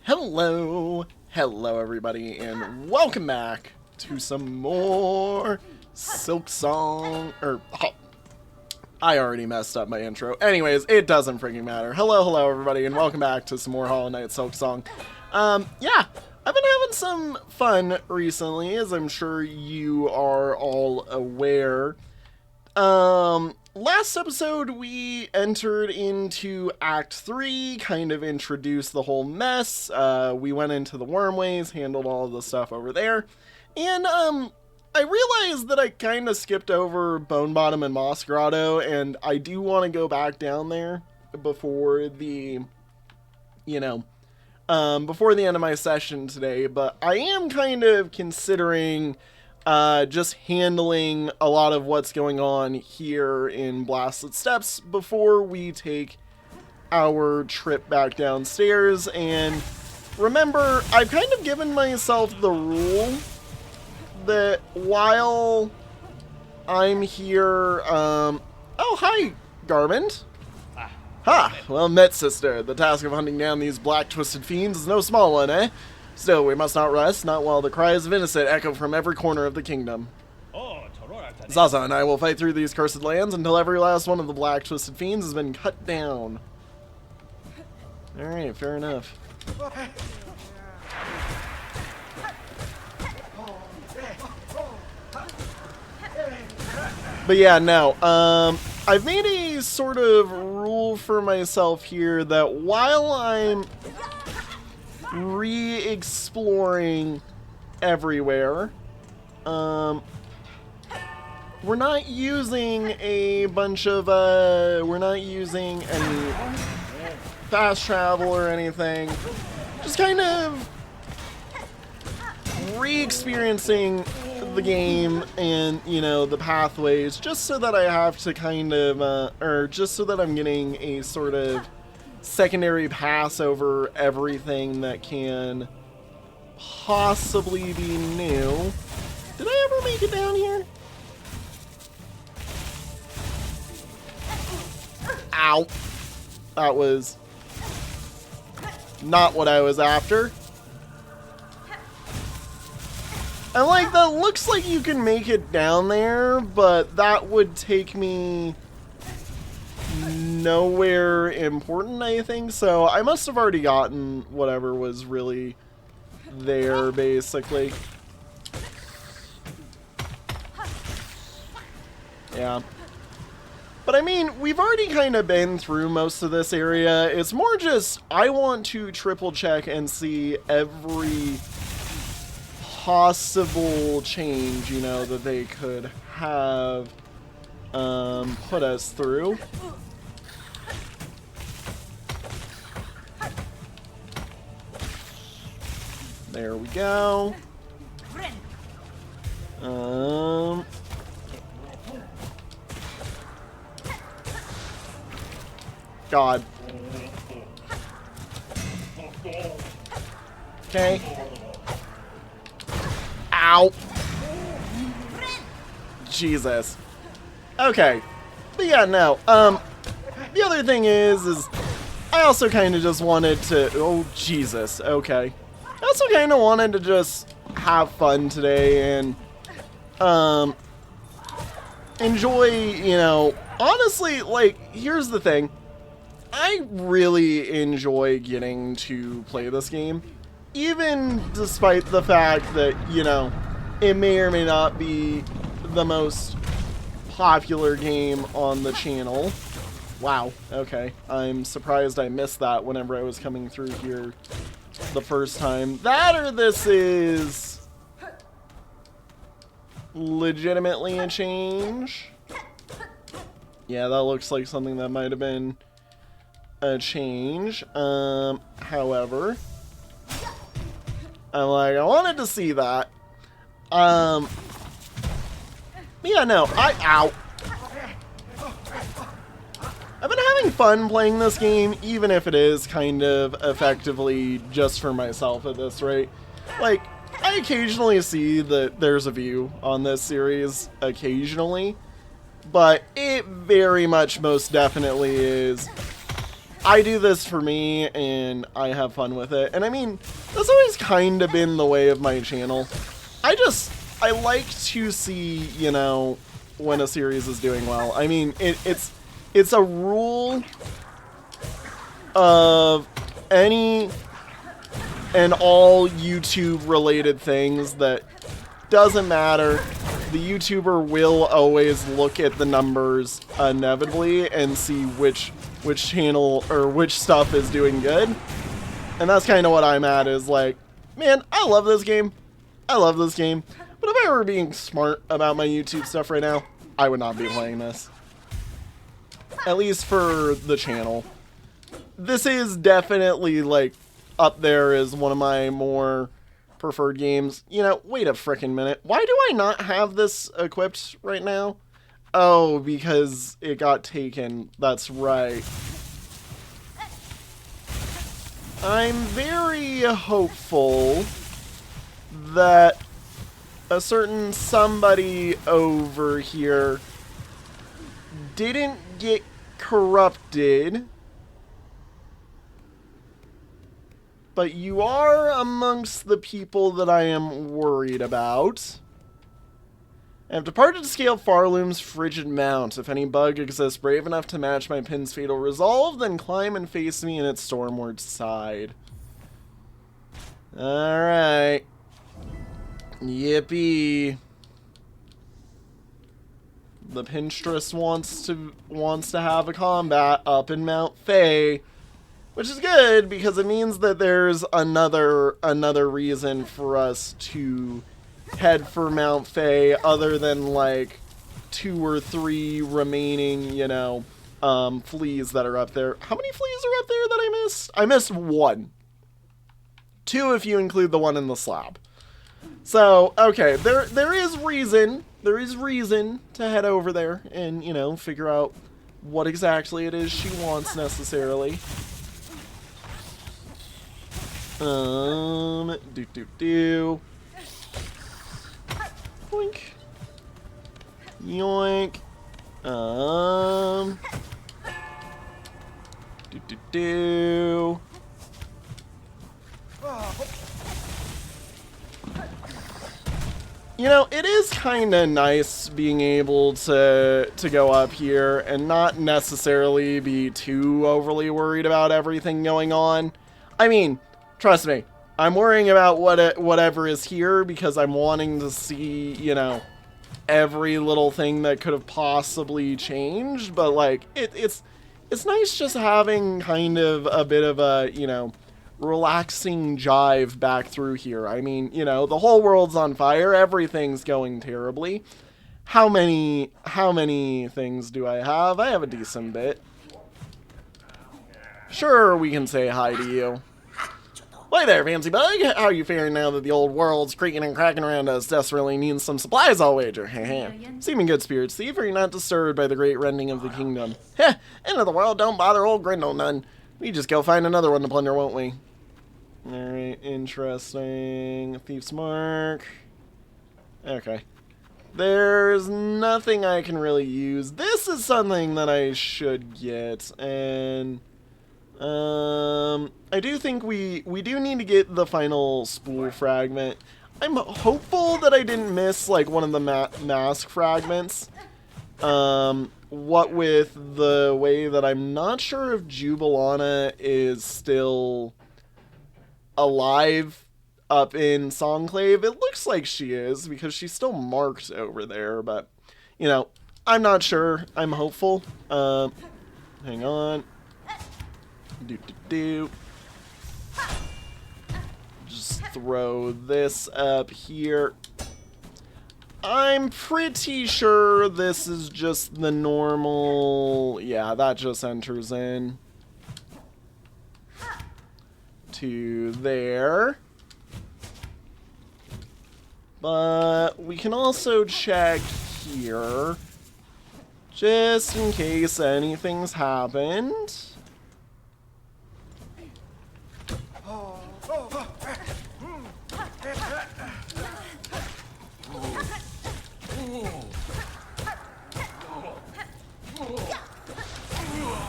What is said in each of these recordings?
Hello everybody, and welcome back to some more Silksong, I already messed up my intro. Anyways, it doesn't freaking matter. Hello everybody, and welcome back to some more Hollow Knight Silksong. Yeah, I've been having some fun recently, as I'm sure you are all aware. Last episode we entered into Act 3, kind of introduced the whole mess. We went into the wormways, handled all of the stuff over there, and, I realized that I kind of skipped over Bone Bottom and Moss Grotto, and I do want to go back down there before the, before the end of my session today, but I am kind of considering just handling a lot of what's going on here in Blasted Steppes before we take our trip back downstairs. And remember, I've kind of given myself the rule that while I'm here, oh, hi, Garment. Ha! Well met, sister. The task of hunting down these black twisted fiends is no small one, eh? Still, we must not rest, not while the cries of innocent echo from every corner of the kingdom. Zaza and I will fight through these cursed lands until every last one of the black twisted fiends has been cut down. Alright, fair enough. But yeah, no, I've made a sort of rule for myself here that while I'm re-exploring everywhere, we're not using a bunch of, we're not using any fast travel or anything, just kind of re-experiencing the game and, the pathways, just so that I have to kind of, or just so that I'm getting a sort of secondary pass over everything that can possibly be new. Did I ever make it down here? Ow. That was not what I was after. And that looks like you can make it down there, but that would take me nowhere important, I think. So I must have already gotten whatever was really there, basically. Yeah. But I mean, we've already kind of been through most of this area. It's more just, I want to triple check and see every possible change, that they could have put us through. There we go. God. Okay. Ow. Jesus. Okay. But yeah, no. The other thing is I also kind of just wanted to, oh, Jesus. Okay. I also kind of wanted to just have fun today and, enjoy, honestly, here's the thing. I really enjoy getting to play this game, even despite the fact that, it may or may not be the most popular game on the channel. Wow, okay. I'm surprised I missed that whenever I was coming through here the first time. That or this is legitimately a change. Yeah, that looks like something that might have been a change. However, I wanted to see that. Yeah, no, ow. I've been having fun playing this game, even if it is kind of effectively just for myself at this rate. I occasionally see that there's a view on this series, occasionally, but it very much most definitely is I do this for me, and I have fun with it. And I mean, that's always kind of been the way of my channel. I like to see, you know, when a series is doing well. I mean, it's a rule of any and all YouTube related things that doesn't matter. The YouTuber will always look at the numbers inevitably and see which channel or which stuff is doing good. And that's kind of what I'm at, is like, man, I love this game. I love this game. But if I were being smart about my YouTube stuff right now, I would not be playing this. At least for the channel. This is definitely, like, up there as one of my more preferred games. You know, wait a frickin' minute. Why do I not have this equipped right now? Oh, because it got taken. That's right. I'm very hopeful that a certain somebody over here didn't get corrupted. But you are amongst the people that I am worried about. I have departed to scale Farloom's frigid mount. If any bug exists brave enough to match my pin's fatal resolve, then climb and face me in its stormward side. Alright. Yippee. The Pinstress wants to have a combat up in Mount Fae. Which is good, because it means that there's another reason for us to head for Mount Fae, other than, like, 2 or 3 remaining, you know, fleas that are up there. How many fleas are up there that I missed? I missed 1. 2 if you include the one in the slab. So, okay, there is reason to head over there and, you know, figure out what exactly it is she wants necessarily. Boink. Yoink. You know, it is kind of nice being able to go up here and not necessarily be too overly worried about everything going on. I mean, trust me, I'm worrying about whatever is here because I'm wanting to see, you know, every little thing that could have possibly changed. But, like, it's nice just having kind of a bit of a, you know, relaxing jive back through here. I mean, you know, the whole world's on fire. Everything's going terribly. How many things do I have? I have a decent bit. Sure, we can say hi to you. Why there, fancy bug? How are you faring now that the old world's creaking and cracking around us? Desperately needs some supplies, I'll wager. Seeming good spirits, thief, are you not disturbed by the great rending of the kingdom? Heh, end of the world, don't bother old Grindle none. We just go find another one to plunder, won't we? Alright, interesting. Thief's mark. Okay. There's nothing I can really use. This is something that I should get, and I do think we do need to get the final spool fragment. I'm hopeful that I didn't miss, like, one of the mask fragments. What with the way that I'm not sure if Jubilana is still alive up in Songclave. It looks like she is, because she's still marked over there, but, you know, I'm not sure. I'm hopeful. Hang on. Just throw this up here. I'm pretty sure this is just the normal... Yeah, that just enters in to there. But we can also check here, just in case anything's happened.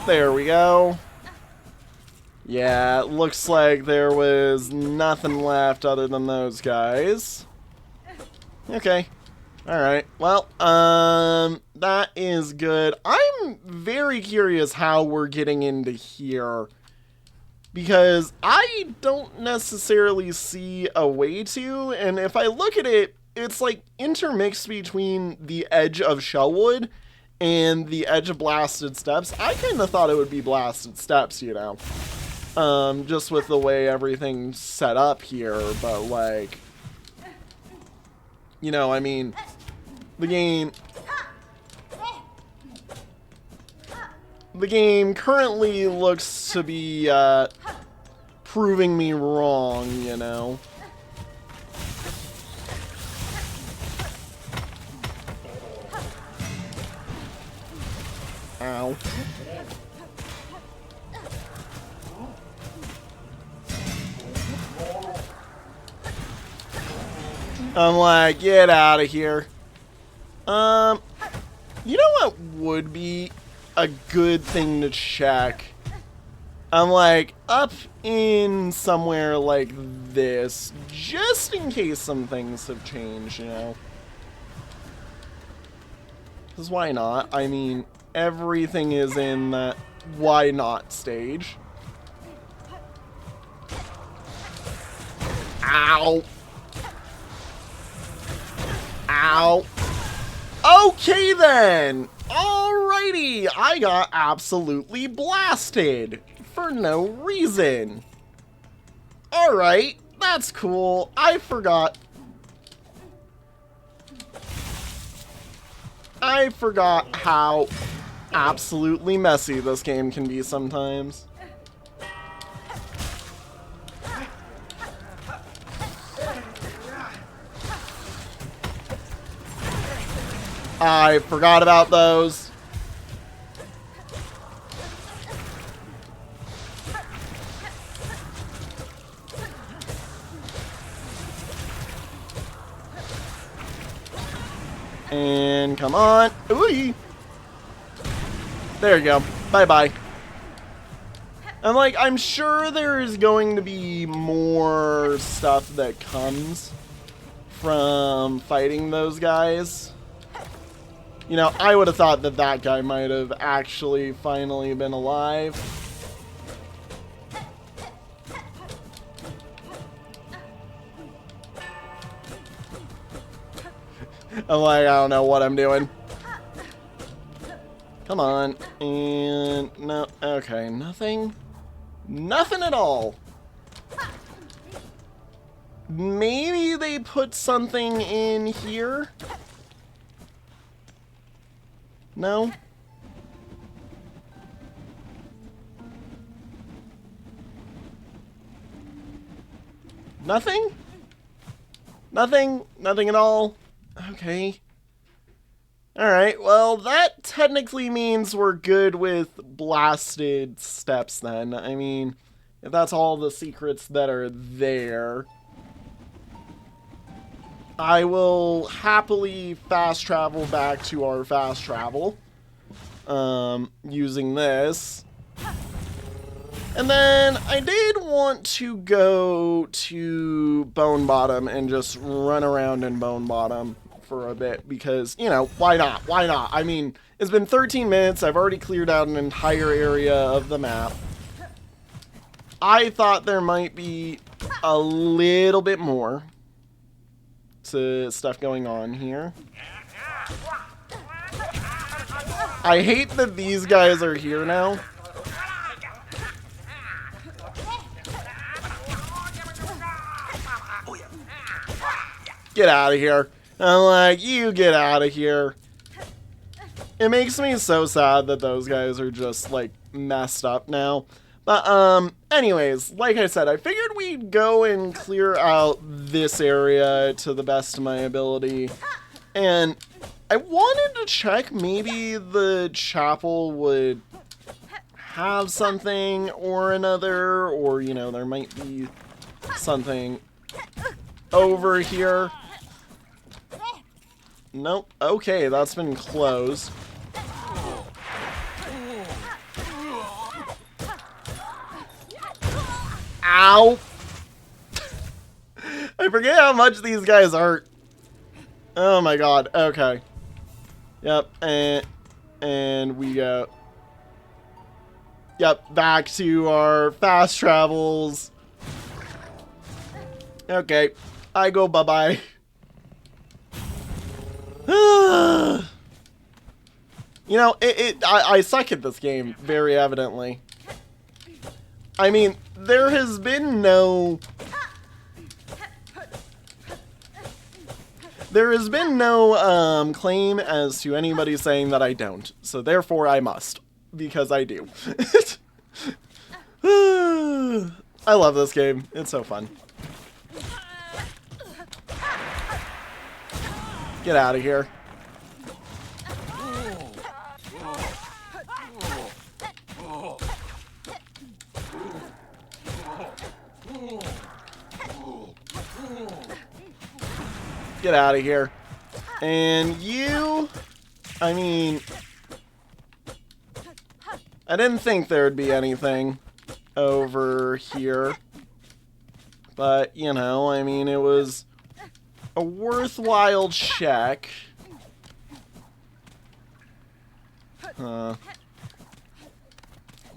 There we go. Yeah, it looks like there was nothing left other than those guys. Okay. Alright. Well, that is good. I'm very curious how we're getting into here, because I don't necessarily see a way to, and if I look at it, it's like intermixed between the edge of Shellwood and the edge of Blasted Steps. I kind of thought it would be Blasted Steps, you know. Just with the way everything's set up here, but like, you know, I mean, the game currently looks to be, proving me wrong, you know. Ow. I'm like, get out of here. You know what would be a good thing to check? I'm like, up in somewhere like this, just in case some things have changed, you know? Because why not? I mean, everything is in that why not stage. Ow! Ow! Okay then! Alrighty! I got absolutely blasted! For no reason. Alright, that's cool. I forgot how absolutely messy this game can be sometimes. I forgot about those. And come on. Ooh. There you go. Bye-bye. I'm like, I'm sure there is going to be more stuff that comes from fighting those guys. You know, I would have thought that that guy might have actually finally been alive. I'm like, I don't know what I'm doing. Come on. And no, okay, nothing. Nothing at all. Maybe they put something in here? No? Nothing? Nothing? Nothing at all? Okay. Alright, well, that technically means we're good with Blasted Steps then. I mean, if that's all the secrets that are there, I will happily fast travel back to our fast travel, using this. And then I did want to go to Bone Bottom and just run around in Bone Bottom for a bit because, you know, why not? Why not? I mean, it's been 13 minutes. I've already cleared out an entire area of the map. I thought there might be a little bit more to stuff going on here. I hate that these guys are here now. Get out of here. I'm like, you get out of here. It makes me so sad that those guys are just, like, messed up now. But, anyways, like I said, I figured we'd go and clear out this area to the best of my ability. And I wanted to check maybe the chapel would have something or another, or, you know, there might be something over here. Nope. Okay, that's been closed. Ow! I forget how much these guys hurt. Oh my god. Okay. Yep. And we go. Yep. Back to our fast travels. Okay. I go bye-bye. You know, I suck at this game, very evidently. I mean, there has been no... There has been no claim as to anybody saying that I don't. So therefore I must. Because I do. I love this game. It's so fun. Get out of here. Get out of here. And you... I mean... I didn't think there would be anything over here. But, you know, I mean, it was a worthwhile check.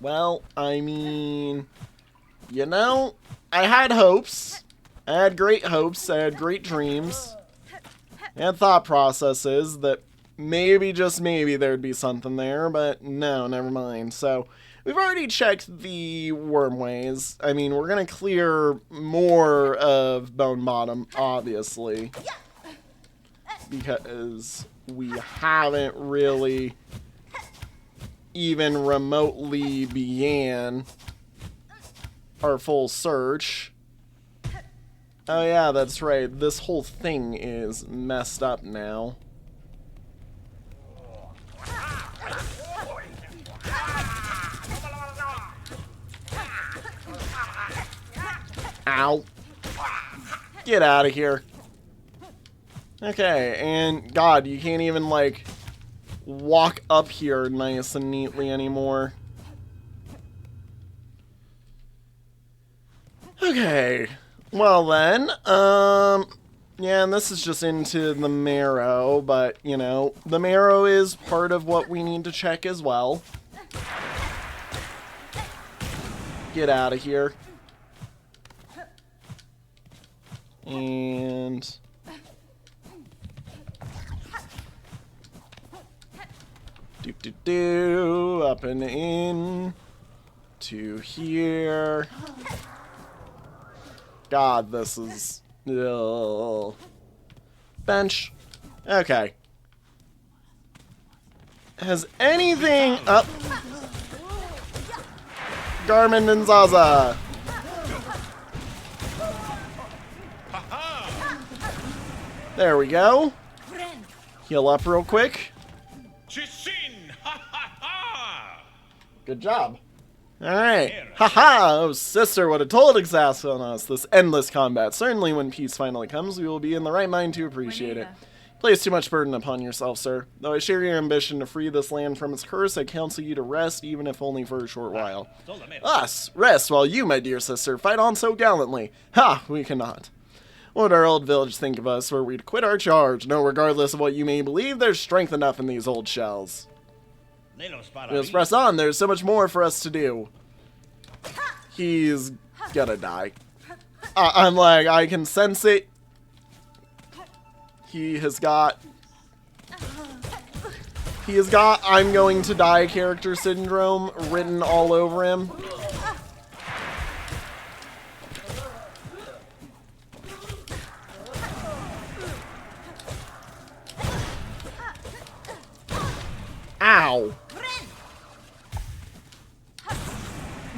Well, I mean... You know, I had hopes. I had great hopes. I had great dreams. And thought processes that maybe, just maybe, there'd be something there, but no, never mind. So, we've already checked the wormways. I mean, we're gonna clear more of Bone Bottom, obviously. Because we haven't really even remotely began our full search. Oh yeah, that's right. This whole thing is messed up now. Ow. Get out of here. Okay, and God, you can't even, like, walk up here nice and neatly anymore. Okay. Well then, yeah, and this is just into the marrow, but, you know, the marrow is part of what we need to check as well. Get out of here. And... up and in to here. God, this is... Ugh. Bench. Okay. Has anything... up? Garmin and Zaza. There we go. Heal up real quick. Good job. Alright. Haha! Oh, sister, what a total exhaust on us, this endless combat. Certainly when peace finally comes, we will be in the right mind to appreciate it. Place too much burden upon yourself, sir. Though I share your ambition to free this land from its curse, I counsel you to rest, even if only for a short while. Us! Rest, while you, my dear sister, fight on so gallantly. Ha! We cannot. What would our old village think of us were we to quit our charge? No, regardless of what you may believe, there's strength enough in these old shells. We must press on. There's so much more for us to do. He's gonna die. I'm like, I can sense it. He has got I'm going to die character syndrome written all over him. Ow.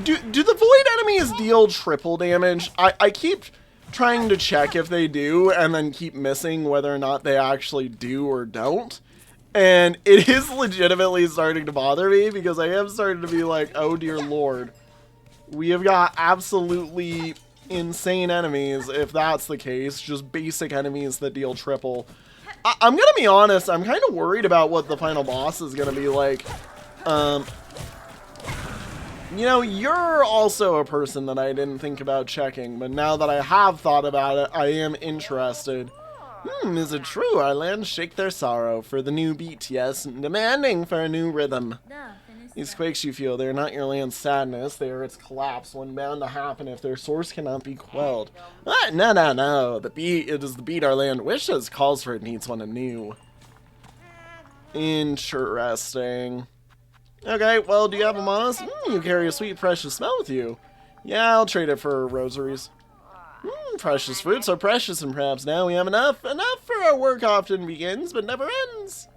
Do the void enemies deal triple damage? I keep trying to check if they do and then keep missing whether or not they actually do or don't. And it is legitimately starting to bother me because I am starting to be like, oh dear lord. We have got absolutely insane enemies if that's the case. Just basic enemies that deal triple. I'm gonna be honest, I'm kind of worried about what the final boss is gonna be like. You know, you're also a person that I didn't think about checking, but now that I have thought about it, I am interested. Is it true our lands shake their sorrow for the new beat, yes, demanding for a new rhythm? These quakes you feel, they are not your land's sadness, they are its collapse, one bound to happen if their source cannot be quelled. No. The beat, it is the beat our land wishes, calls for it, needs one anew. Interesting. Okay, well, do you have a moss? You carry a sweet, precious smell with you. Yeah, I'll trade it for rosaries. Precious fruits are precious, and perhaps now we have enough. Enough for our work often begins, but never ends.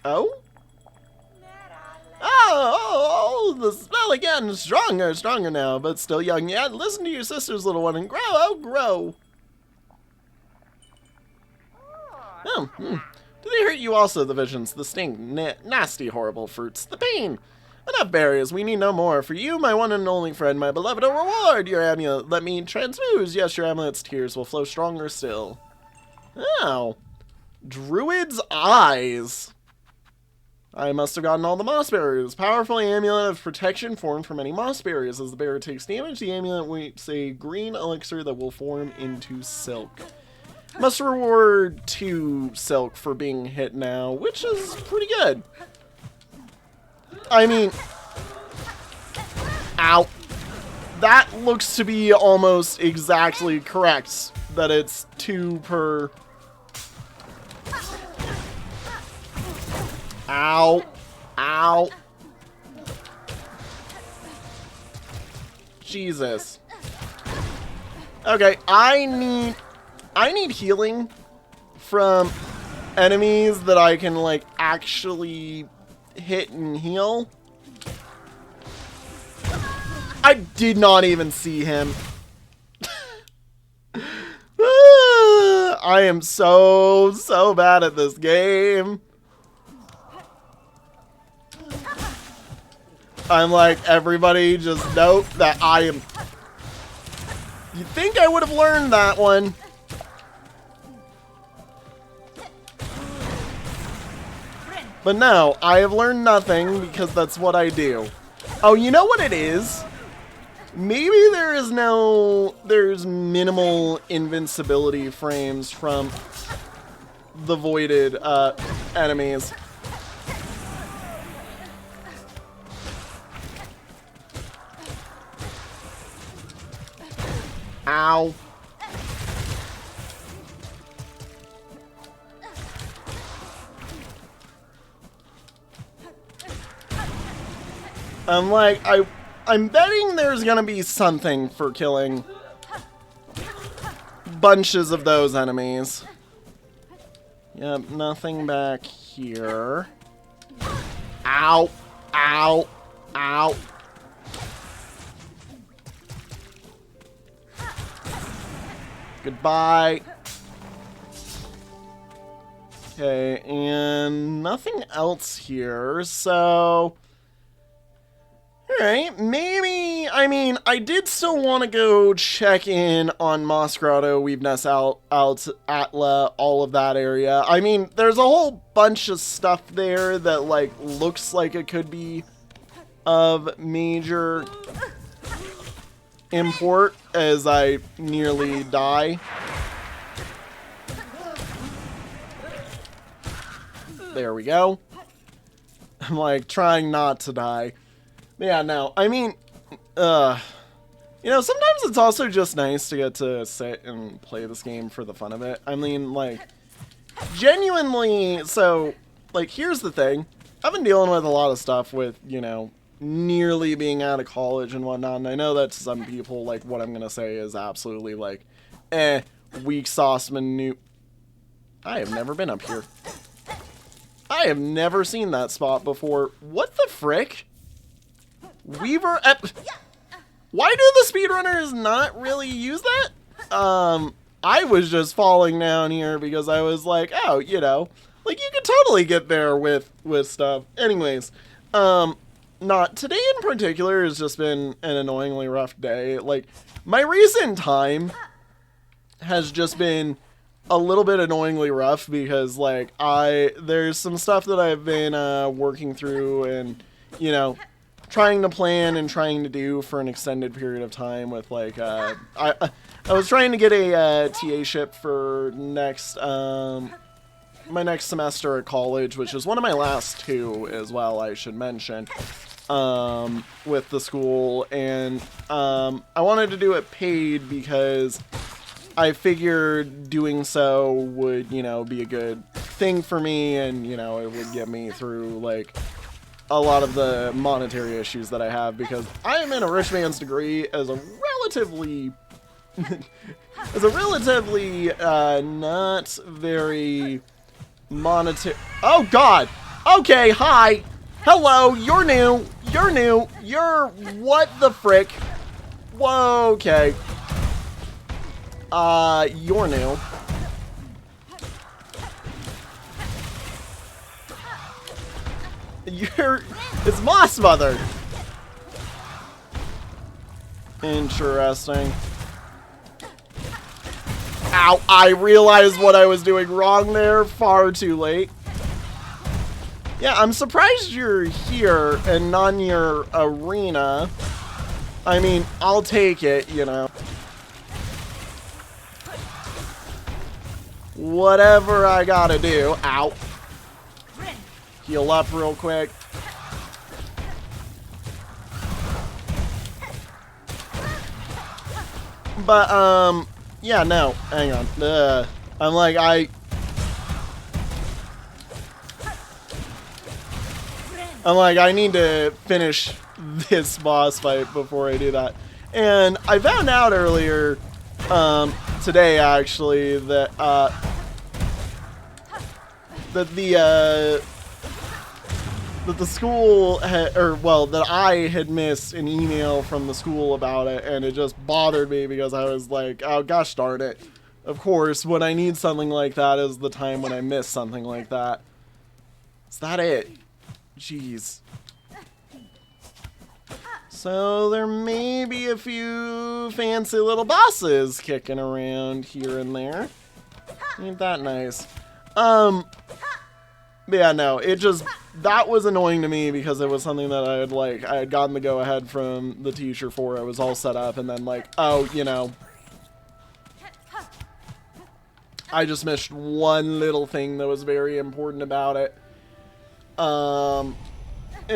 Oh? Oh, the smell again. Stronger now, but still young yet. Listen to your sister's little one and grow, grow. Do they hurt you also, the visions, the stink, nasty, horrible fruits, the pain? Enough berries, we need no more. For you, my one and only friend, my beloved, a reward. Your amulet, let me transfuse. Yes, your amulet's tears will flow stronger still. Oh. Druid's eyes. I must have gotten all the moss berries. Powerful amulet of protection formed from many moss berries. As the bearer takes damage, the amulet waits a green elixir that will form into silk. Must reward 2 silk for being hit now, which is pretty good. I mean, ow. That looks to be almost exactly correct, that it's 2 per... Ow. Ow. Jesus. Okay, I need healing from enemies that I can, like, actually hit and heal. I did not even see him. I am so bad at this game. I'm like, everybody just note that I am... You'd think I would have learned that one. But no, I have learned nothing because that's what I do. Oh, you know what it is? Maybe there's minimal invincibility frames from the voided enemies. Ow. I'm like, I'm betting there's gonna be something for killing bunches of those enemies. Yep, nothing back here. Ow. Ow. Ow. Goodbye. Okay, and nothing else here, so... Alright, maybe... I mean, I did still want to go check in on Moss Grotto, Weaveness, Atla, all of that area. I mean, there's a whole bunch of stuff there that, like, looks like it could be of major import as I nearly die. There we go. I'm like trying not to die. But yeah, no, I mean, you know, sometimes it's also just nice to get to sit and play this game for the fun of it. I mean, like, genuinely, so, like, here's the thing. I've been dealing with a lot of stuff with, you know, nearly being out of college and whatnot, and I know that to some people, like, what I'm gonna say is absolutely, like, weak sauce menu. I have never been up here. I have never seen that spot before. What the frick? Weaver... Why do the speedrunners not really use that? I was just falling down here because I was like, oh, you know, like, you could totally get there with stuff. Anyways, not today in particular has just been an annoyingly rough day. Like, my recent time has just been a little bit annoyingly rough because, like, there's some stuff that I've been working through and, you know, trying to plan and trying to do for an extended period of time with, like, I was trying to get a TA ship for next, my next semester at college, which is one of my last two as well, I should mention, with the school, and I wanted to do it paid because I figured doing so would, you know, be a good thing for me, and, you know, it would get me through, like, a lot of the monetary issues that I have, because I am in a rich man's degree as a relatively not very monetary. Oh God. Okay. Hi. Hello. You're new. You're what the frick? Whoa. Okay. You're new. It's Moss Mother. Interesting. Ow, I realized what I was doing wrong there far too late. Yeah, I'm surprised you're here and not in your arena. I mean, I'll take it, you know. Whatever I gotta do. Ow. Heal up real quick. But, yeah, no. Hang on. I'm like, I need to finish this boss fight before I do that. And I found out earlier, today actually, that, that the school had, that I had missed an email from the school about it, and it just bothered me because I was like, oh gosh darn it. Of course, when I need something like that is the time when I miss something like that. Is that it? Jeez. So there may be a few fancy little bosses kicking around here and there. Ain't that nice? But yeah, no, that was annoying to me because it was something that I had gotten the go ahead from the teacher for. I was all set up, and then like, oh, you know, I just missed one little thing that was very important about it. And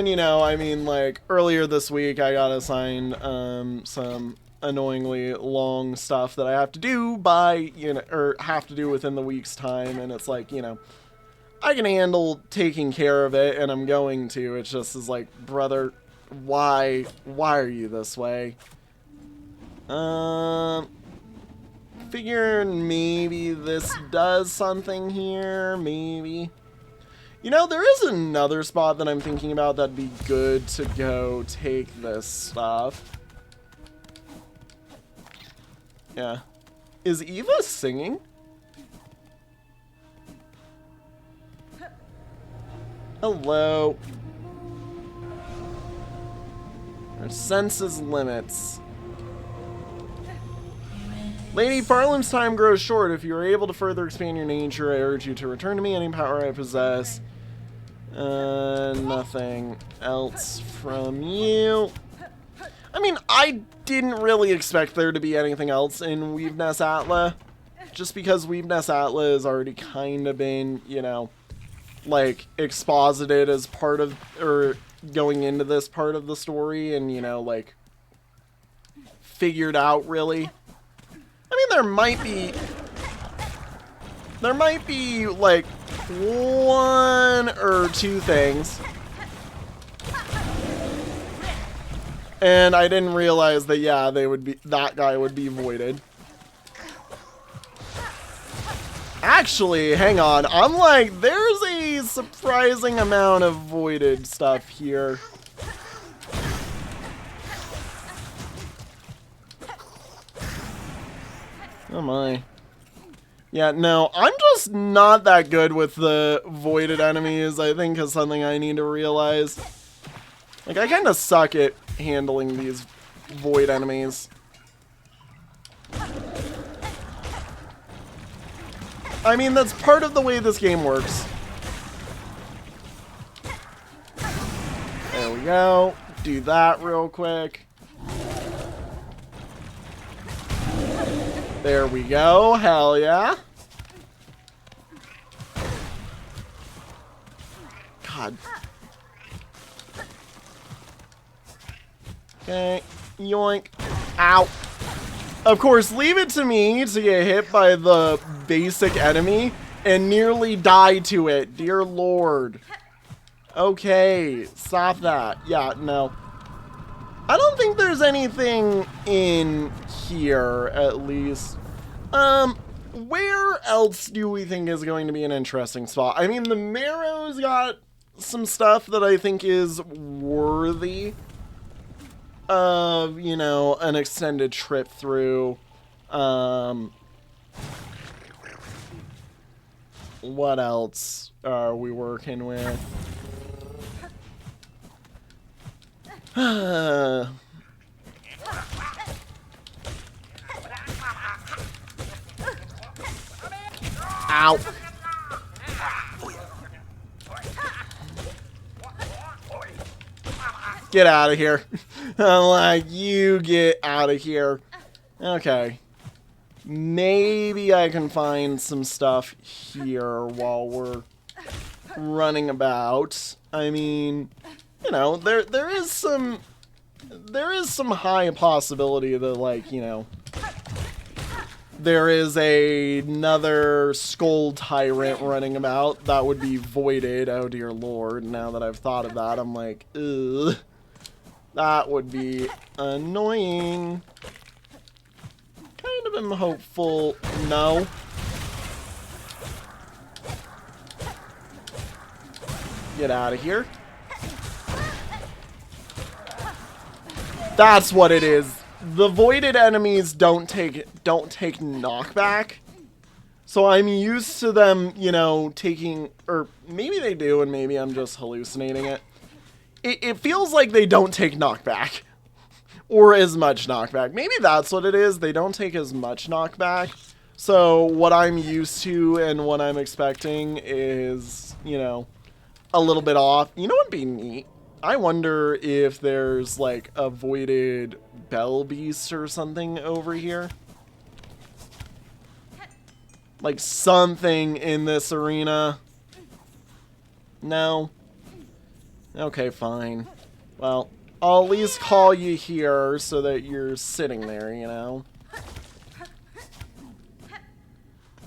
you know, I mean, like, earlier this week I got assigned, some annoyingly long stuff that I have to do by, you know, or have to do within the week's time, and it's like, you know, I can handle taking care of it, and I'm going to. It's just is like, brother, why are you this way? Figuring maybe this does something here, maybe. You know, there is another spot that I'm thinking about that'd be good to go take this stuff. Yeah. Is Eva singing? Hello. Our senses limits. Lady Farlam's time grows short. If you are able to further expand your nature, I urge you to return to me any power I possess. Nothing else from you. I mean, I didn't really expect there to be anything else in Weaveness Atla. Just because Weaveness Atla has already kind of been, you know, like, exposited as part of, or going into this part of the story and, you know, like, figured out, really. I mean, there might be, like, one or two things. And I didn't realize that, yeah, that guy would be voided. Actually, hang on. I'm like, there's a surprising amount of voided stuff here. Oh my. Yeah, no, I'm just not that good with the voided enemies, I think, is something I need to realize. Like, I kind of suck at handling these void enemies. I mean, that's part of the way this game works. There we go. Do that real quick. There we go. Hell yeah. God. Okay. Yoink. Ow. Of course, leave it to me to get hit by the basic enemy and nearly die to it. Dear Lord. Okay. Stop that. Yeah, no. I don't think there's anything in here, at least. Where else do we think is going to be an interesting spot? I mean, the Marrow's got some stuff that I think is worthy of, you know, an extended trip through. What else are we working with? Ow. Get out of here. I'm like, you get out of here. Okay. Maybe I can find some stuff here while we're running about. I mean, you know, there is some high possibility that, like, you know, there is another skull tyrant running about that would be voided. Oh dear Lord, now that I've thought of that, I'm like, ugh. That would be annoying. Kind of am hopeful. No. Get out of here. That's what it is. The voided enemies don't take knockback. So I'm used to them, you know, taking, or maybe they do and maybe I'm just hallucinating it. It feels like they don't take knockback. Or as much knockback. Maybe that's what it is. They don't take as much knockback. So what I'm used to and what I'm expecting is, you know, a little bit off. You know what would be neat? I wonder if there's like a voided bell beast or something over here. Like something in this arena. No. Okay, fine. Well, I'll at least call you here so that you're sitting there, you know?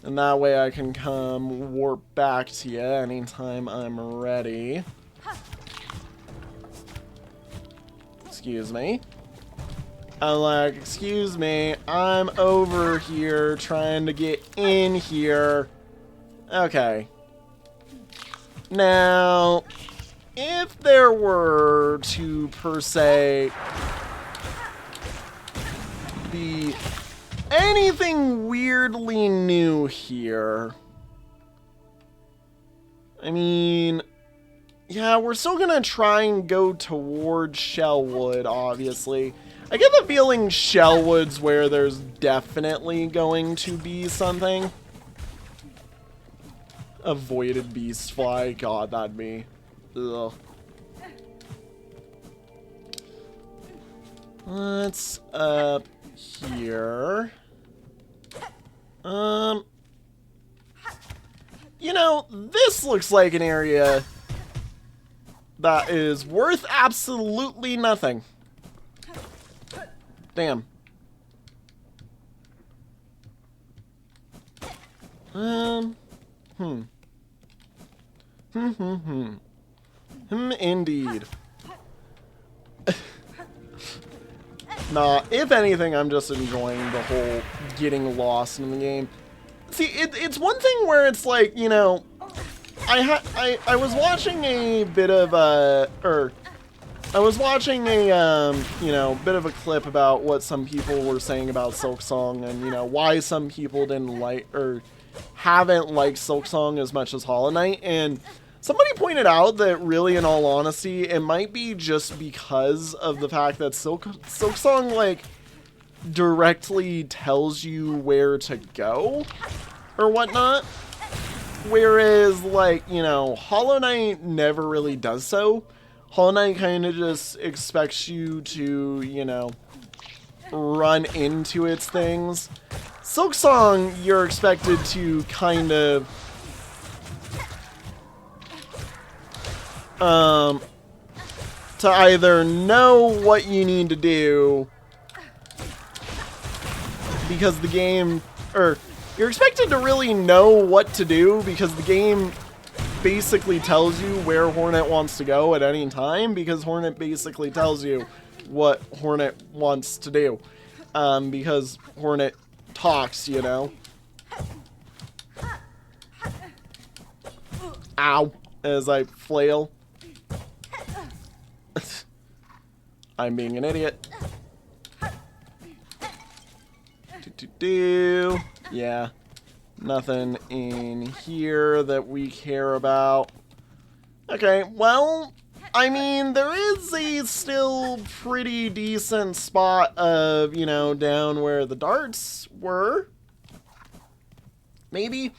And that way I can come warp back to you anytime I'm ready. Excuse me. I'm like, excuse me, I'm over here trying to get in here. Okay. Now, if there were to, per se, be anything weirdly new here, I mean, yeah, we're still gonna try and go towards Shellwood, obviously. I get the feeling Shellwood's where there's definitely going to be something. A voided beast fly, god, that'd be... ugh. What's up here? You know, this looks like an area that is worth absolutely nothing. Damn. Indeed. Nah, if anything, I'm just enjoying the whole getting lost in the game. See, it's one thing where it's like, you know, I was watching a bit of I was watching a, you know, bit of a clip about what some people were saying about Silksong and, you know, why some people didn't like, or haven't liked Silksong as much as Hollow Knight, and somebody pointed out that really, in all honesty, it might be just because of the fact that Silksong, like, directly tells you where to go. or whatnot. Whereas, like, you know, Hollow Knight never really does so. Hollow Knight kind of just expects you to, you know, run into its things. Silksong, you're expected to kind of to either know what you need to do because the game, or you're expected to really know what to do because the game basically tells you where Hornet wants to go at any time, because Hornet basically tells you what Hornet wants to do, because Hornet talks, you know. Ow, as I flail. I'm being an idiot. Yeah, nothing in here that we care about. Okay, well, I mean, there is a still pretty decent spot of, you know, down where the darts were. Maybe.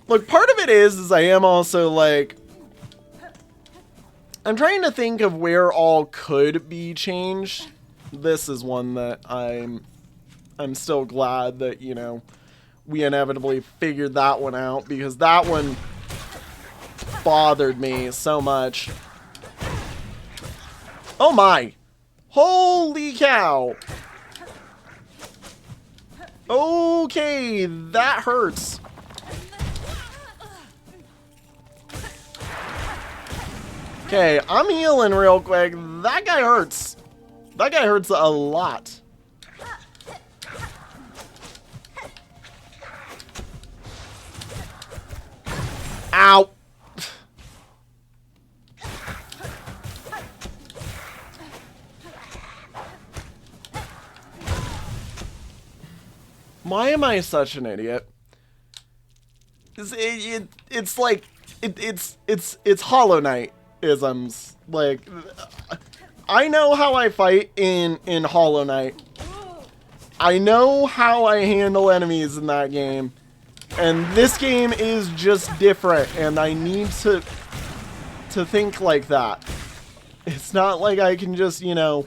Look, part of it is I am also, like, I'm trying to think of where all could be changed. This is one that I'm still glad that, you know, we inevitably figured that one out, because that one bothered me so much. Oh my! Holy cow! Okay, that hurts. Okay, I'm healing real quick. That guy hurts. That guy hurts a lot. Ow! Why am I such an idiot? It's like it's Hollow Knight isms. Like, I know how I fight in Hollow Knight. I know how I handle enemies in that game. And this game is just different, and I need to think like that. It's not like I can just, you know,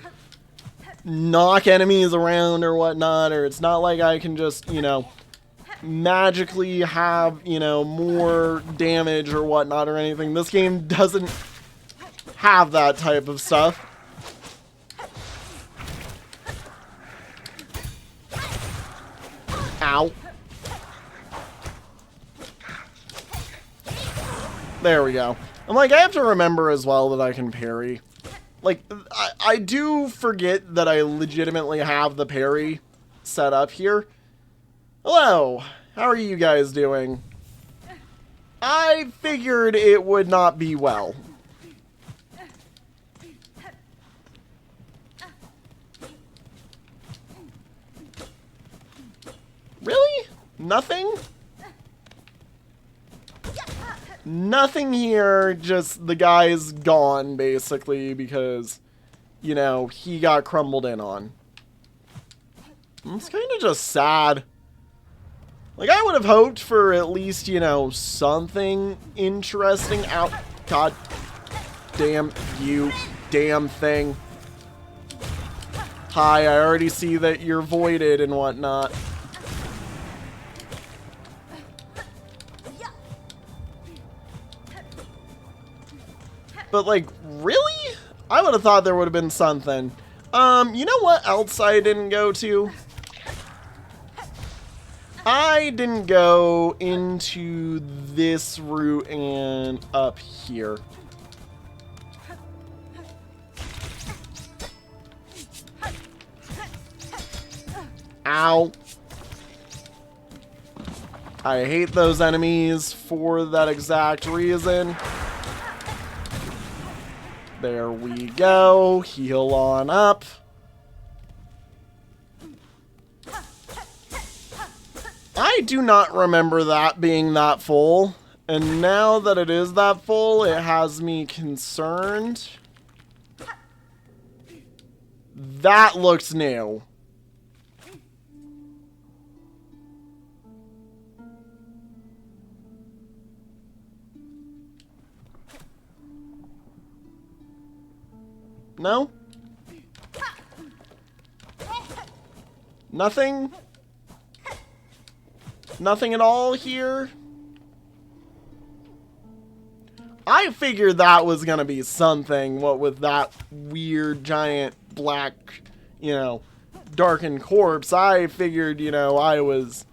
knock enemies around or whatnot, or it's not like I can just, you know, magically have, you know, more damage or whatnot or anything. This game doesn't have that type of stuff. Ow. There we go. I'm like, I have to remember as well that I can parry. Like, I do forget that I legitimately have the parry set up here. Hello, how are you guys doing? I figured it would not be well. Really? Nothing? Nothing here, just the guy's gone, basically, because, you know, he got crumbled in on. It's kind of just sad. Like, I would have hoped for at least, you know, something interesting out. God damn you, damn thing. Hi, I already see that you're voided and whatnot. But, like, really? I would have thought there would have been something. You know what else I didn't go to? I didn't go into this route and up here. Ow. I hate those enemies for that exact reason. There we go. Heal on up. I do not remember that being that full. And now that it is that full, it has me concerned. That looks new. No? Nothing? Nothing at all here? I figured that was gonna be something, what with that weird giant black, you know, darkened corpse. I figured, you know, I was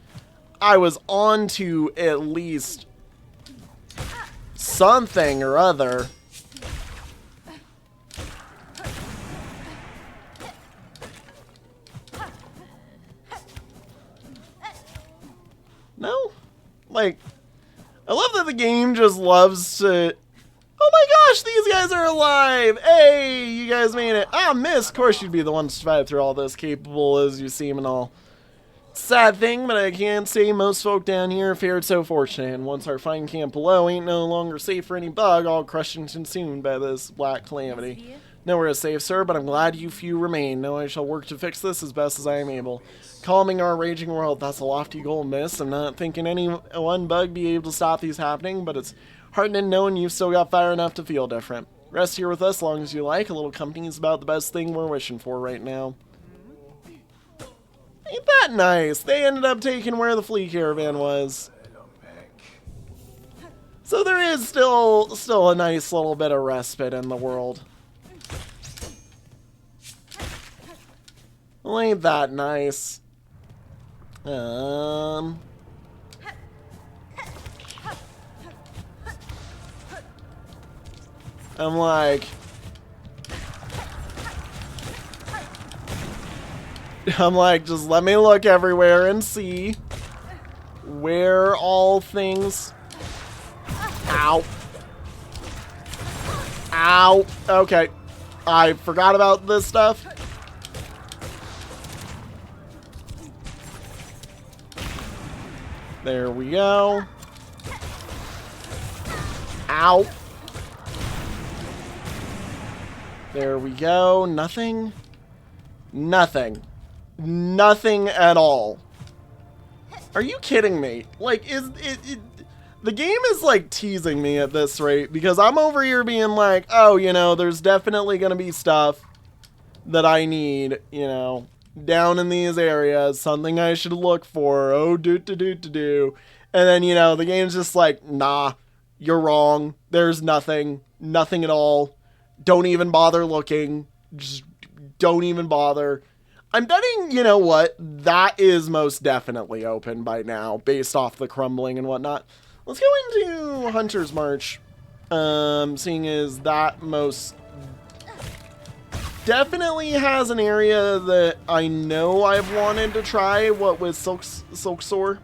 on to at least something or other. No? Like, I love that the game just loves to... Oh my gosh, these guys are alive! Hey, you guys made it. Ah, miss. Of course you'd be the one to survive through all this, capable as you seem and all. Sad thing, but I can't say most folk down here fared so fortunate. And once our fine camp below ain't no longer safe for any bug, all crushed and consumed by this black calamity. Nowhere is safe, sir, but I'm glad you few remain. Know I shall work to fix this as best as I am able. Calming our raging world, that's a lofty goal, miss. I'm not thinking any one bug be able to stop these happening, but it's heartening knowing you've still got fire enough to feel different. Rest here with us as long as you like. A little company is about the best thing we're wishing for right now. Ain't that nice? They ended up taking where the flea caravan was. So there is still a nice little bit of respite in the world. Well, ain't that nice? I'm like, just let me look everywhere and see where all things... Ow. Ow. Okay. I forgot about this stuff. There we go. Ow. There we go. Nothing. Nothing. Nothing at all. Are you kidding me? Like, the game is like teasing me at this rate, because I'm over here being like, oh, you know, there's definitely gonna be stuff that I need, you know, down in these areas, something I should look for. Oh, do. And then, you know, the game's just like, nah, you're wrong. There's nothing at all. Don't even bother looking. Just don't even bother. I'm betting, you know what, that is most definitely open by now, based off the crumbling and whatnot. Let's go into Hunter's March, seeing as that most definitely has an area that I know I've wanted to try, what with Silksong,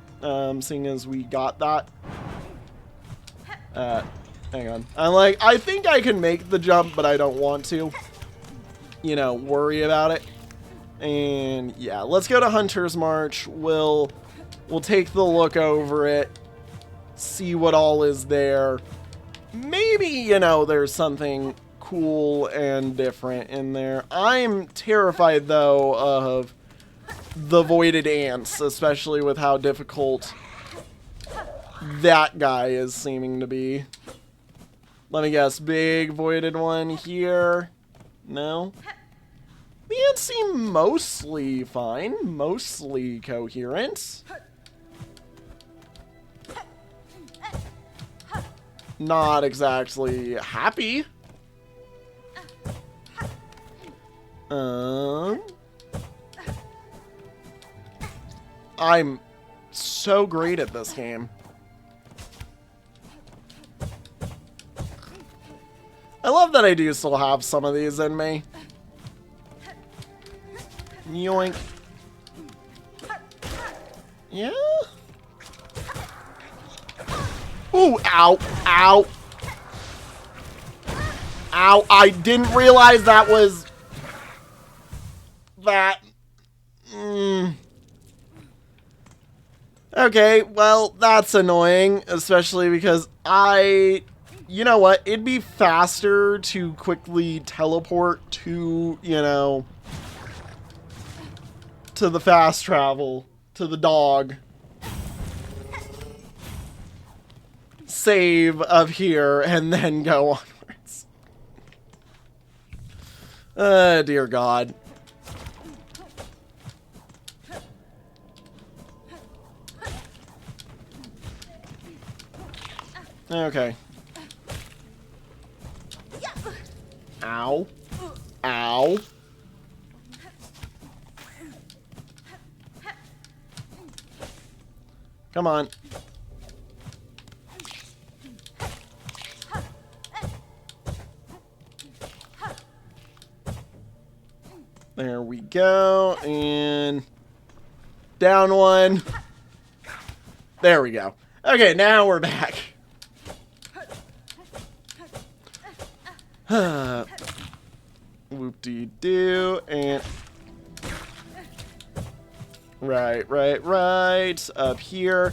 seeing as we got that. Hang on. I think I can make the jump, but I don't want to, you know, worry about it. And yeah, let's go to Hunter's March. We'll take the look over it, see what all is there. Maybe, you know, there's something cool and different in there. I'm terrified, though, of the voided ants, especially with how difficult that guy is seeming to be. Let me guess, big voided one here? No? The ants seem mostly fine, mostly coherent. Not exactly happy. I'm so great at this game. I love that I do still have some of these in me. Yoink. Yeah? Ooh, ow, ow. Ow, I didn't realize that was... that. Okay, well, that's annoying, especially because you know what, it'd be faster to quickly teleport to, you know, to the fast travel, to the dog. Save of here, and then go onwards. Dear God. Okay. Ow. Ow. Come on. There we go. And down one. There we go. Okay, now we're back. Whoop-de-doo. And right. Up here.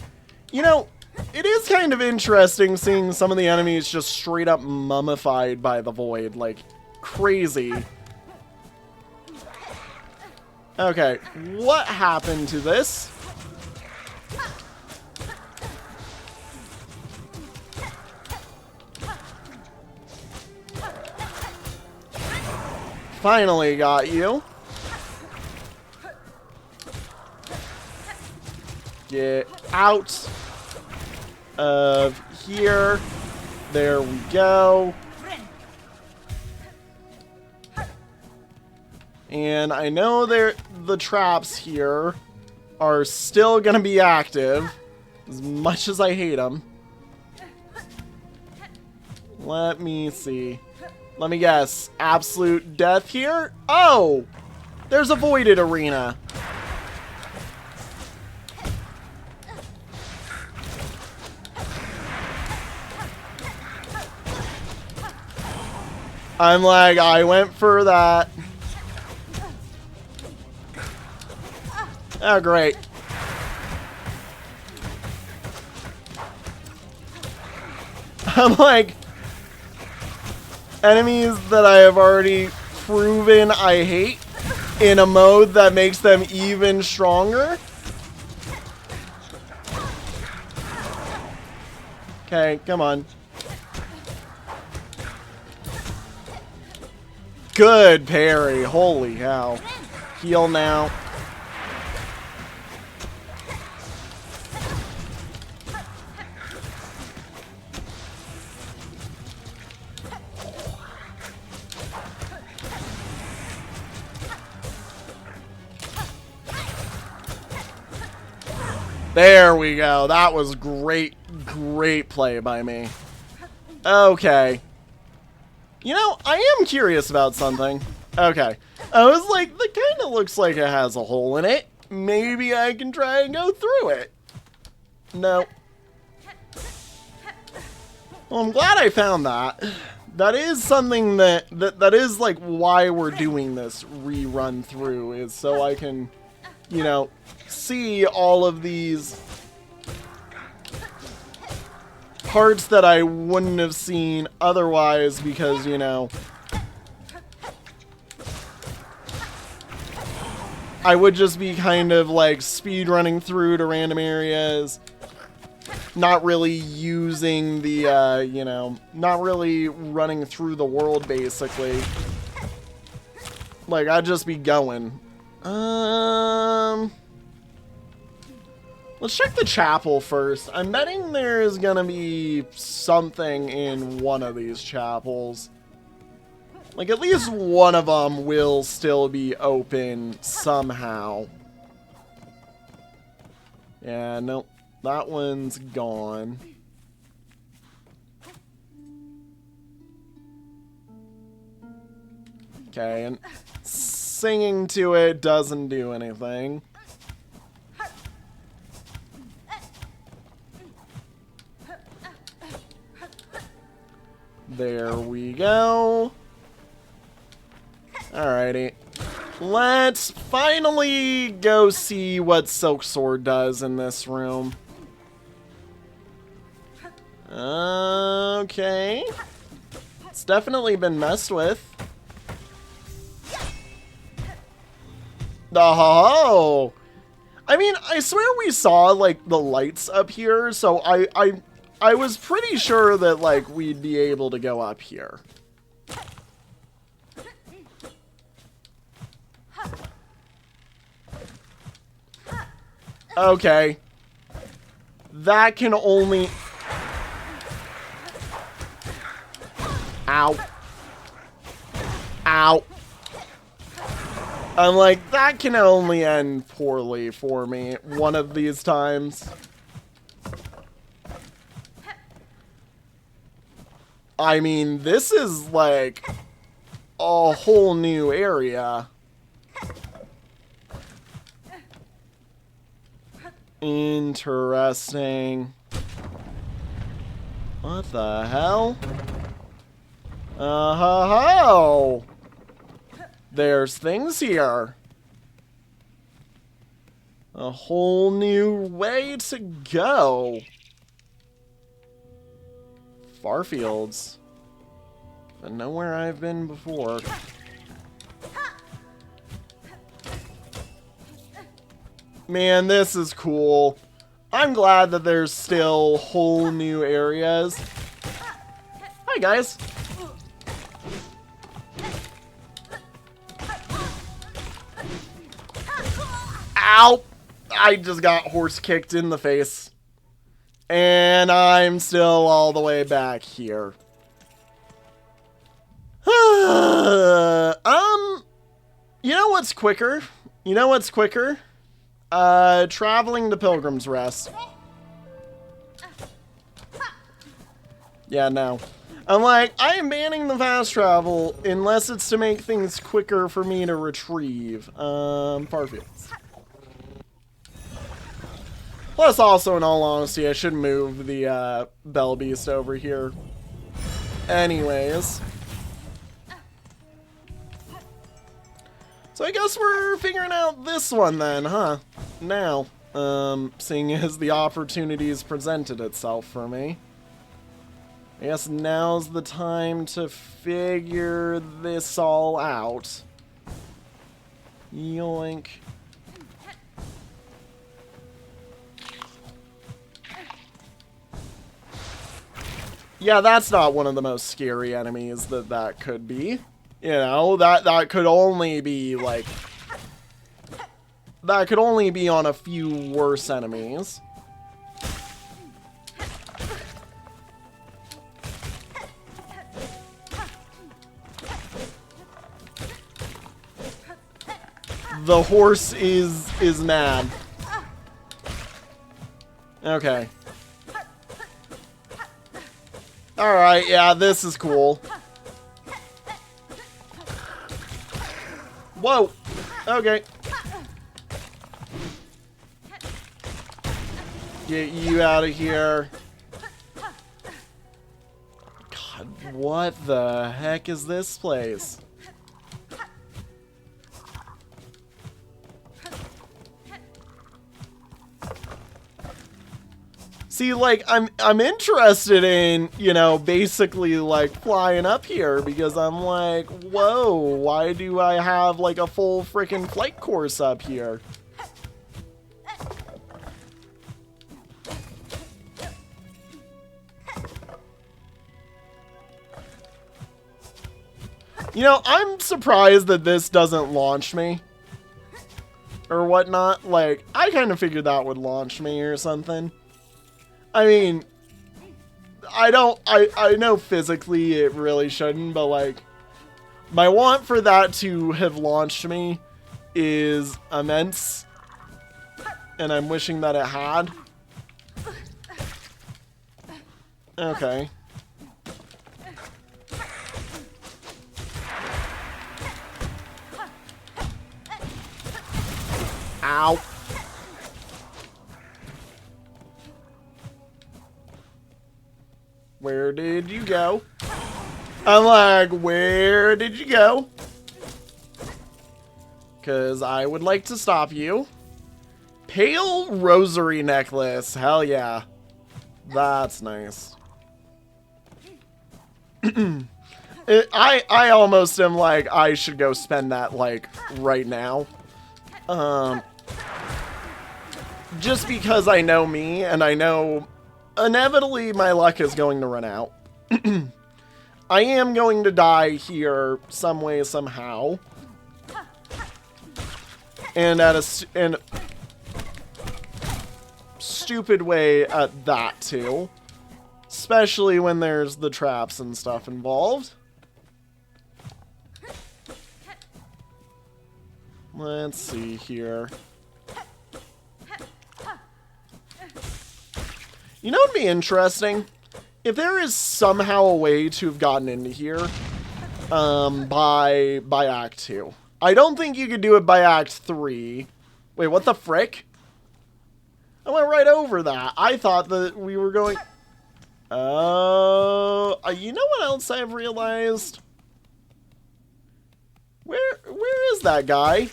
You know, it is kind of interesting seeing some of the enemies just straight up mummified by the void. Like, crazy. Okay, what happened to this? Finally got you. Get out of here. There we go. And I know the traps here are still going to be active, as much as I hate them. Let me see. Let me guess. Absolute death here? Oh! There's a voided arena. I'm like, I went for that. Oh, great. I'm like, enemies that I have already proven I hate in a mode that makes them even stronger. Okay, come on. Good parry. Holy hell. Heal now. There we go. That was great, great play by me. Okay. You know, I am curious about something. Okay. I was like, that kind of looks like it has a hole in it. Maybe I can try and go through it. No. Well, I'm glad I found that. That is something that is like why we're doing this rerun through, is so I can, you know, see all of these parts that I wouldn't have seen otherwise, because, you know, I would just be kind of like speed running through to random areas, not really using the, you know, not really running through the world, basically. Like, I'd just be going. Let's check the chapel first. I'm betting there's gonna be something in one of these chapels. Like, at least one of them will still be open somehow. Yeah, nope. That one's gone. Okay, and singing to it doesn't do anything. There we go. Alrighty. Let's finally go see what Silksong does in this room. Okay. It's definitely been messed with. Oh! I mean, I swear we saw, like, the lights up here, so I was pretty sure that, like, we'd be able to go up here. Okay. That can only... Ow. Ow. I'm like, that can only end poorly for me one of these times. I mean, this is like a whole new area. Interesting. What the hell? Oh. There's things here. A whole new way to go. Farfields. But nowhere I've been before. Man, this is cool. I'm glad that there's still whole new areas. Hi, guys. Ow! I just got horse kicked in the face. And I'm still all the way back here. You know what's quicker? You know what's quicker? Traveling to Pilgrim's Rest. Yeah, no. I'm like, I am banning the fast travel unless it's to make things quicker for me to retrieve. Farfields. Plus, also, in all honesty, I should move the, Bell Beast over here. Anyways. So I guess we're figuring out this one then, huh? Now, seeing as the opportunities presented itself for me. I guess now's the time to figure this all out. Yoink. Yeah, that's not one of the most scary enemies that could be. You know, that could only be, like... That could only be on a few worse enemies. The horse is mad. Okay. Alright, yeah, this is cool. Whoa! Okay. Get you out of here. God, what the heck is this place? See, like, I'm interested in, you know, basically, like, flying up here, because I'm like, whoa, why do I have, like, a full freaking flight course up here? You know, I'm surprised that this doesn't launch me. Or whatnot. Like, I kind of figured that would launch me or something. I mean, I know physically it really shouldn't, but like, my want for that to have launched me is immense, and I'm wishing that it had. Okay. Ow. Where did you go? I'm like, where did you go? Because I would like to stop you. Pale rosary necklace. Hell yeah. That's nice. I almost am like, I should go spend that, like, right now. Just because I know me, and I know inevitably my luck is going to run out. I am going to die here some way, somehow. And stupid way at that too. Especially when there's the traps and stuff involved. Let's see here. You know what would be interesting? If there is somehow a way to have gotten into here by Act 2. I don't think you could do it by Act 3. Wait, what the frick? I went right over that. I thought that we were going... Oh, you know what else I've realized? Where is that guy?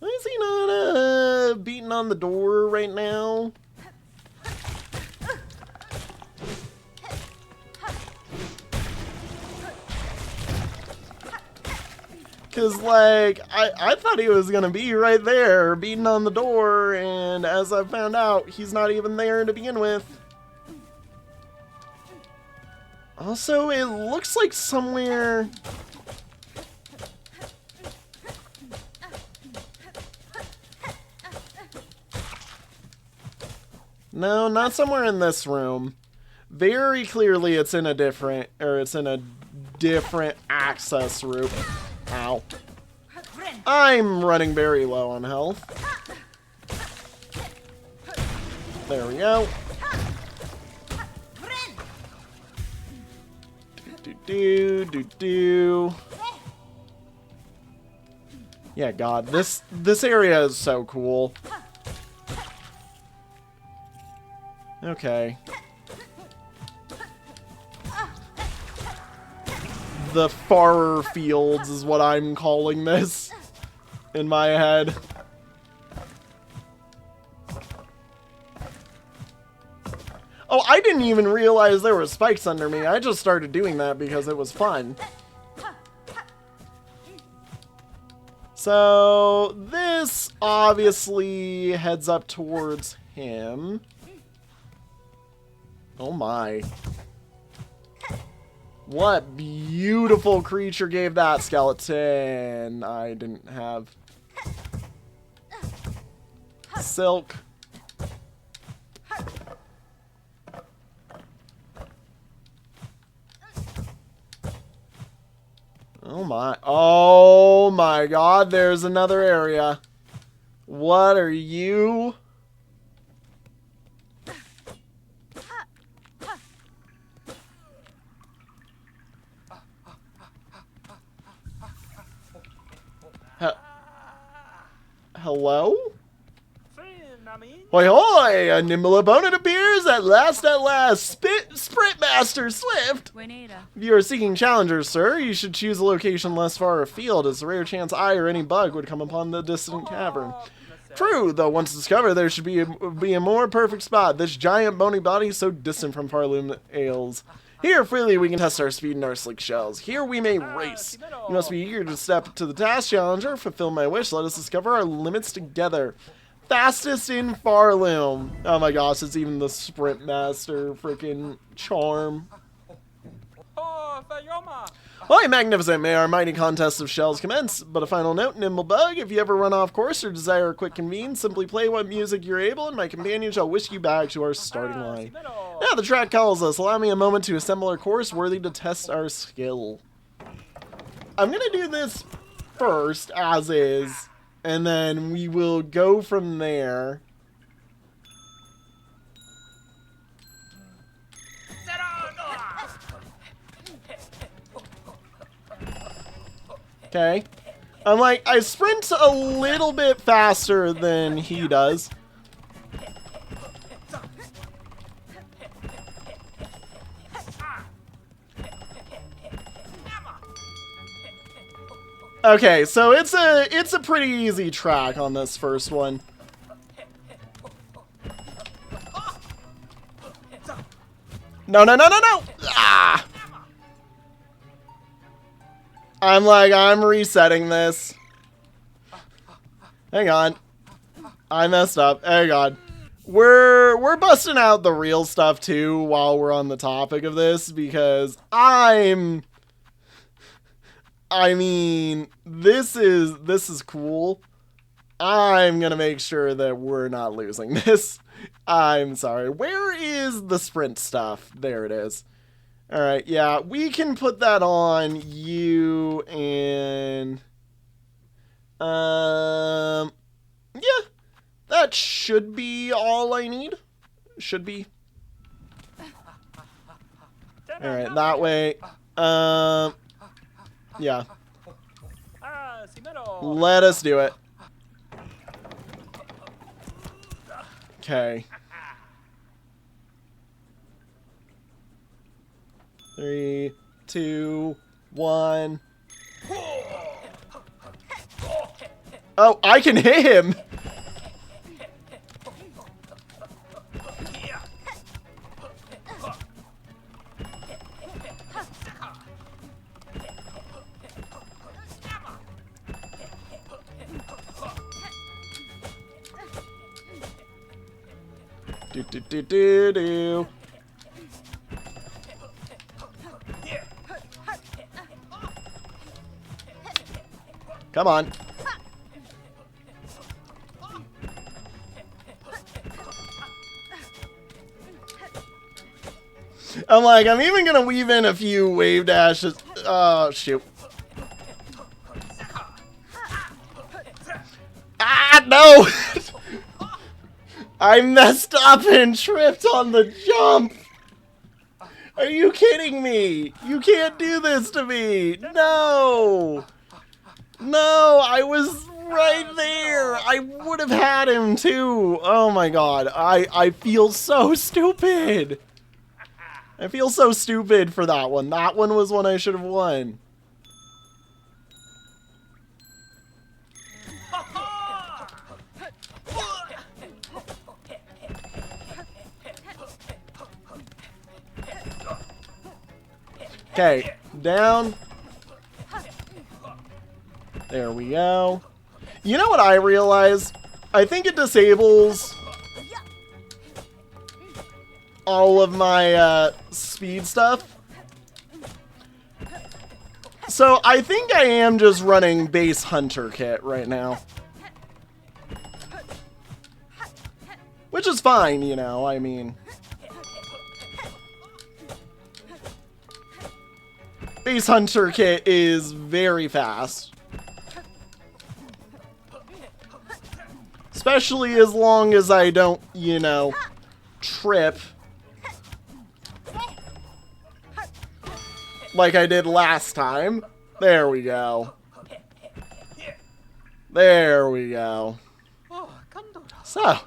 Why is he not beating on the door right now? Because, like, I thought he was going to be right there, beating on the door, and as I found out, he's not even there to begin with. Also, it looks like somewhere... No, not somewhere in this room. Very clearly it's in a different, access route. Ow. I'm running very low on health. There we go. Do. Yeah, God, this area is so cool. Okay. The Farer Fields is what I'm calling this in my head. Oh, I didn't even realize there were spikes under me. I just started doing that because it was fun. So, this obviously heads up towards him. Oh my. What beautiful creature gave that skeleton? I didn't have silk. Oh my God, there's another area. What are you? Hello? Hoi hoi! A nimble opponent appears at last! Sprint Master Swift! If you are seeking challengers, sir, you should choose a location less far afield, as a rare chance I or any bug would come upon the distant cavern. True, though once discovered, there should be a more perfect spot. This giant bony body so distant from Farloom ails. Here, freely, we can test our speed and our slick shells. Here we may race. You must be eager to step to the task, challenger. Fulfill my wish. Let us discover our limits together. Fastest in Farloom. Oh my gosh, it's even the Sprint Master freaking charm. Hi, magnificent. May our mighty contest of shells commence. But a final note, nimble bug, if you ever run off course or desire a quick convene, simply play what music you're able, and my companion shall whisk you back to our starting line. Now the track calls us. Allow me a moment to assemble a course worthy to test our skill. I'm gonna do this first, as is, and then we will go from there. Okay. I'm like, I sprint a little bit faster than he does. Okay, so it's a pretty easy track on this first one. No, no, no, no, no! Ah! I'm resetting this. Hang on. I messed up. Hang on. We're busting out the real stuff too while we're on the topic of this, because I mean, this is cool. I'm gonna make sure that we're not losing this. I'm sorry. Where is the sprint stuff? There it is. Alright, yeah, we can put that on you and... Yeah, that should be all I need. Should be. Alright, that way. Yeah. Let us do it. Okay. 3, 2, 1. Oh, I can hit him! Do do do do do. Come on. I'm like, I'm even gonna weave in a few wave dashes. Oh, shoot. Ah, no! I messed up and tripped on the jump! Are you kidding me? You can't do this to me! No! No, I was right there! I would have had him too! Oh my god, I feel so stupid! I feel so stupid for that one. That one was one I should have won. Okay, down. There we go. You know what I realized? I think it disables all of my speed stuff. So I think I am just running base hunter kit right now. Which is fine, you know, I mean. Base hunter kit is very fast. Especially as long as I don't, you know, trip. Like I did last time. There we go. There we go. So,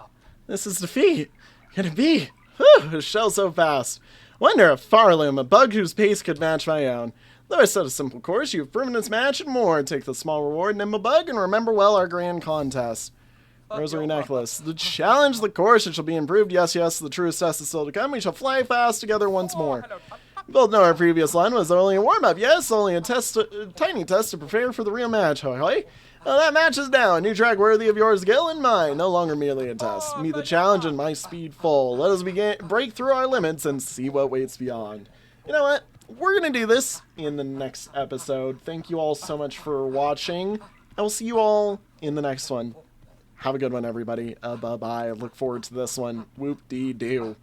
this is defeat. Can it be? Whew, a shell so fast. Wonder if Farloom, a bug whose pace could match my own. Though I set a simple course, you've proven its match and more. Take the small reward, nimble bug, and remember well our grand contest. Rosary necklace. The challenge, the course, it shall be improved. Yes, yes, the truest test is still to come. We shall fly fast together once more. You both know our previous line was only a warm-up. Yes, only a tiny test to prepare for the real match. Hoy hoy. Well, that match is now. A new track worthy of your skill and mine. No longer merely a test. Meet the challenge and my speed full. Let us break through our limits and see what waits beyond. You know what? We're going to do this in the next episode. Thank you all so much for watching. I will see you all in the next one. Have a good one, everybody. Bye-bye. Look forward to this one. Whoop-dee-doo.